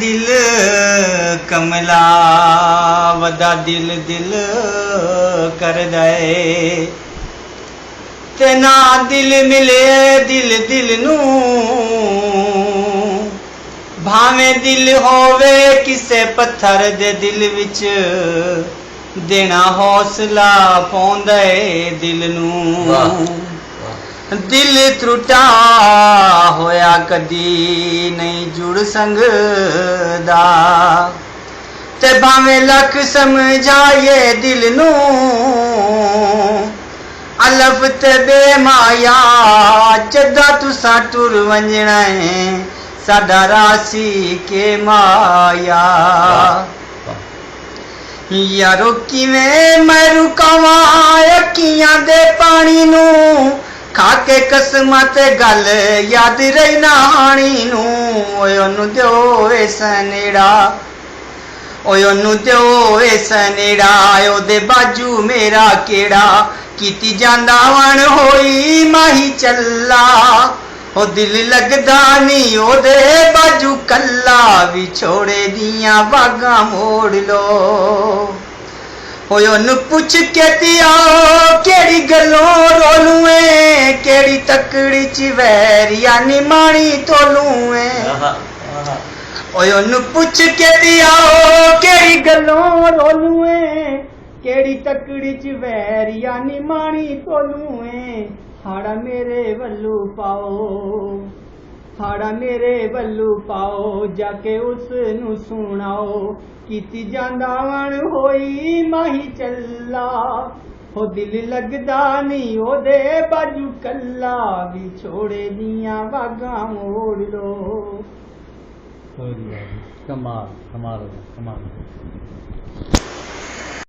दिल कमला वदा दिल दिल कर दे ते ना दिल मिले दिल दिल नू भावे दिल होवे किसे पत्थर दे दिल विच देना हौसला पौंदा दिल नू दिल त्रुटा होया कदी नहीं जुड़ संगदा ते भावे लख समझाए दिल नू अलफ ते बेमाया चदा तुसा टुर वंजना है साडा रासी के माया यारो किवें मैं रुकावां अखियां दे पानी नू खाके कसमां ते गल याद रही ना हाणी नू ओए ओनू दिओ ए सनेड़ा ओए ओनू दिओ ए सनेड़ा ओदे बाजू मेरा केड़ा कीती जांदा वन होई माही चला ओ दिल लगदा नी ओदे बाजू कल्ला विछोड़े दियां बागां मोड़ लो ओनू पुछ के तिया केड़ी गलों रोलूए केड़ी तकड़ी च वैर यानी माणी तोलूए ओनू पुछ के तिया केड़ी गलों रोलूए केड़ी तकड़ी च वैर यानी माणी तोलूए हाड़ा मेरे वल्लू पाओ हाड़ा मेरे वल्लू पाओ जाके उस नू सुनाओ कीती जांदा वन होई माही चला हो दिल लगदा नी ओदे बाजू कल्ला विछोड़े दियां बागां मोड़ लो। कमाल कमाल कमाल।